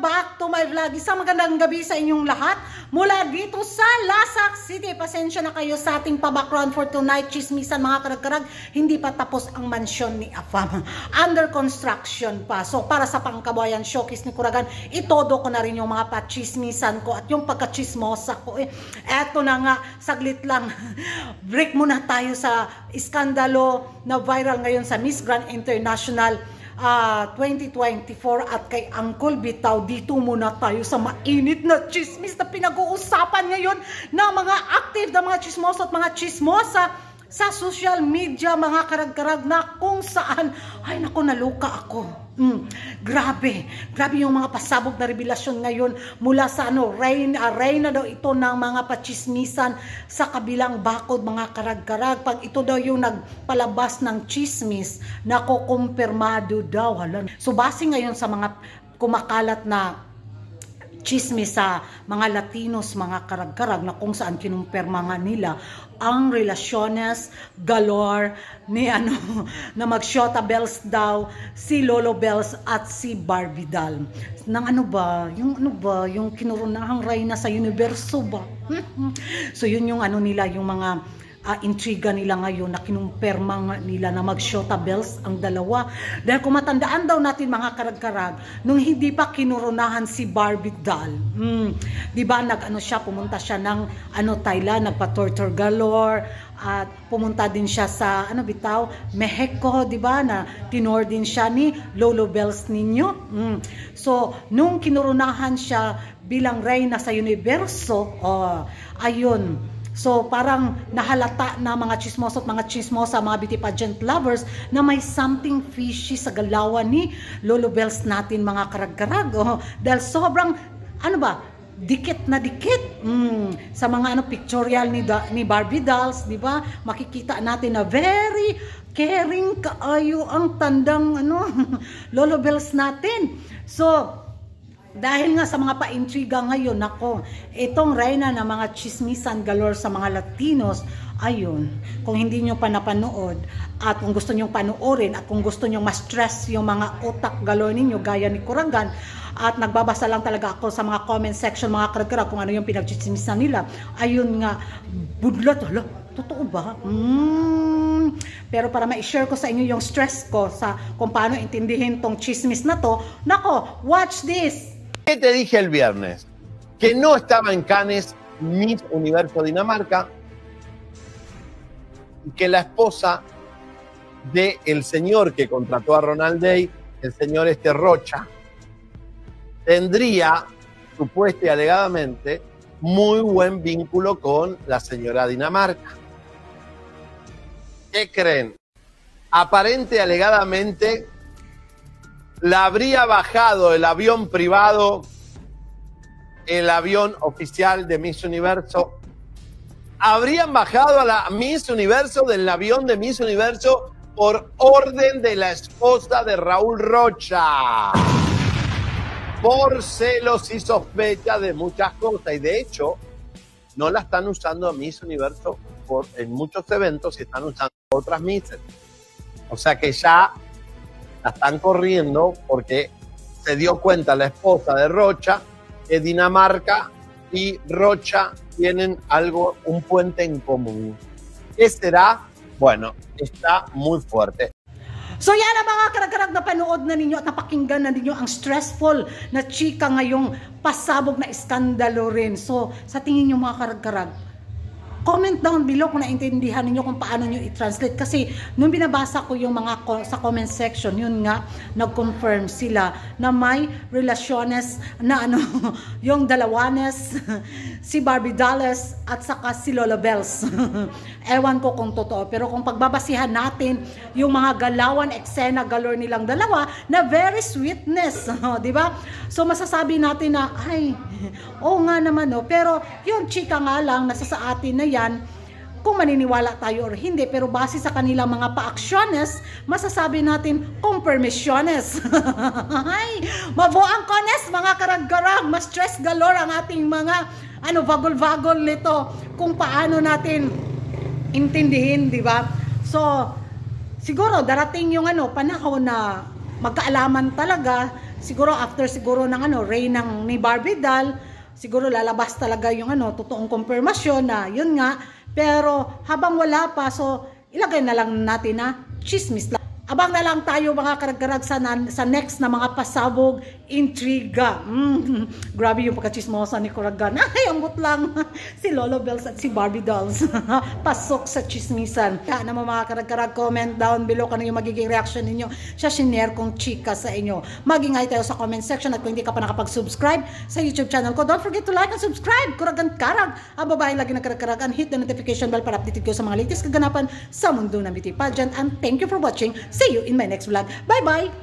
back to my vlog. Isang magandang gabi sa inyong lahat. Mula dito sa Lasak City. Pasensya na kayo sa ating pa-background for tonight. Chismisan mga karag-karag. Hindi pa tapos ang mansyon ni Afam. Under construction pa. So para sa pangkabayan showcase ni Kuragan, itodo ko na rin yung mga pa-chismisan ko at yung pagka-chismosa ko. Eto na nga, saglit lang. Break muna tayo sa iskandalo na viral ngayon sa Miss Grand International 2024 at kay Uncle Bitaw. Dito muna tayo sa mainit na chismis na pinag-uusapan ngayon ng mga active na mga chismoso at mga chismosa sa social media, mga karag-karag, na kung saan, ay naku, naluka ako. Grabe yung mga pasabog na revelasyon ngayon mula sa reyna daw ito ng mga pachismisan sa kabilang bakod, mga karag-karag. Pag ito daw yung nagpalabas ng chismis, nako, kumpirmado daw. So base ngayon sa mga kumakalat na chismis sa mga Latinos, mga karag-karag, na kung saan kinumpirma nga nila ang relasyones galore ni na mag-shota bells daw si Lolo Bells at si Barbie Doll. Nang yung kinurunahang reyna sa universo ba? So yun yung nila, yung mga intriga nila ngayon na kinumpirma nila na mag-shota bells ang dalawa. Dahil kung matandaan daw natin mga karag-karag, nung hindi pa kinurunahan si Barbie Doll, diba siya, pumunta siya ng Thailand, nagpa-torture galore, at pumunta din siya sa Mexico, diba, na tinor din siya ni Lolo Bells ninyo. So nung kinurunahan siya bilang reyna sa universo, ayun. So parang nahalata na mga chismoso at mga chismosa, mga beauty pageant lovers, na may something fishy sa galawan ni Lolo Bells natin, mga karag-karag. Dahil sobrang, dikit na dikit sa mga pictorial ni Barbie Dolls, di ba? Makikita natin na very caring kaayo ang tandang Lolo Bells natin. So dahil nga sa mga pa-intriga ngayon, nako, itong reyna na mga chismisan galore sa mga Latinos, ayun, kung hindi nyo pa napanood, at kung gusto nyo panoorin, at kung gusto nyo ma-stress yung mga utak galore ninyo, gaya ni Kuragan, at nagbabasa lang talaga ako sa mga comment section, mga karag-karag, kung ano yung pinag-chismisan nila, ayun nga, budlat, totoo ba? Pero para ma-share ko sa inyo yung stress ko sa kung paano intindihin tong chismis na to, nako, watch this! ¿Qué te dije el viernes? Que no estaba en Cannes Miss Universo Dinamarca y que la esposa del señor que contrató a Ronald Day, el señor Rocha, tendría, supuesta y alegadamente, muy buen vínculo con la señora Dinamarca. ¿Qué creen? Aparente y alegadamente la habría bajado el avión privado, el avión oficial de Miss Universo. Habrían bajado a la Miss Universo del avión de Miss Universo por orden de la esposa de Raúl Rocha, por celos y sospechas de muchas cosas. Y de hecho, no la están usando a Miss Universo en muchos eventos, y están usando a otras Misses. O sea que ya la están corriendo porque se dio cuenta la esposa de Rocha que Dinamarca y Rocha tienen un puente en común. ¿Qué será? Bueno, está muy fuerte. So yan ang mga karag-karag na panood na ninyo at napakinggan na ninyo ang stressful na chika ngayong pasabog na iskandalo rin. So sa tingin nyo mga karag-karag, comment down below kung naintindihan niyo kung paano niyo i-translate. Kasi nung binabasa ko yung mga sa comment section, yun nga, nag-confirm sila na may relasyones na yung dalawanes, si Barbie Dolls at saka si Lolo Bells. Ewan ko kung totoo. Pero kung pagbabasihan natin yung mga galawan, eksena, galore nilang dalawa, na very sweetness. Di ba? So masasabi natin na, ay, oo nga naman, no? Pero yung chika nga lang, nasa sa atin na yan, kung maniniwala tayo or hindi, pero base sa kanilang mga pa-aksyones, masasabi natin confirmationes. Ay, mabuang kones, mga karag-karag, ma-stress galore ang ating mga vagol-vagol nito kung paano natin intindihin, di ba? So siguro darating yung panahon na magkaalaman talaga siguro after siguro ng rain ni Barbie doll, siguro lalabas talaga yung totoong confirmation na yun nga. Pero habang wala pa, so ilagay na lang natin na chismis lang. Abang na lang tayo mga karagkarag sa next na mga pasabog, intriga. Grabe yung pagkachismosa ni Kuragan. Ay, ambot lang. Si Lolo Bells at si Barbie Dolls. Pasok sa chismisan. Kaya naman mga karagkarag, comment down below kung ano yung magiging reaction ninyo sa shinare kong chika sa inyo. Magingay tayo sa comment section at kung hindi ka pa nakapag-subscribe sa YouTube channel ko, don't forget to like and subscribe. Kuragan Karag, ang babae lagi na karagkarag, and hit the notification bell para updated ko sa mga latest kaganapan sa mundo ng beauty pageant. And thank you for watching. See you in my next vlog. Bye-bye!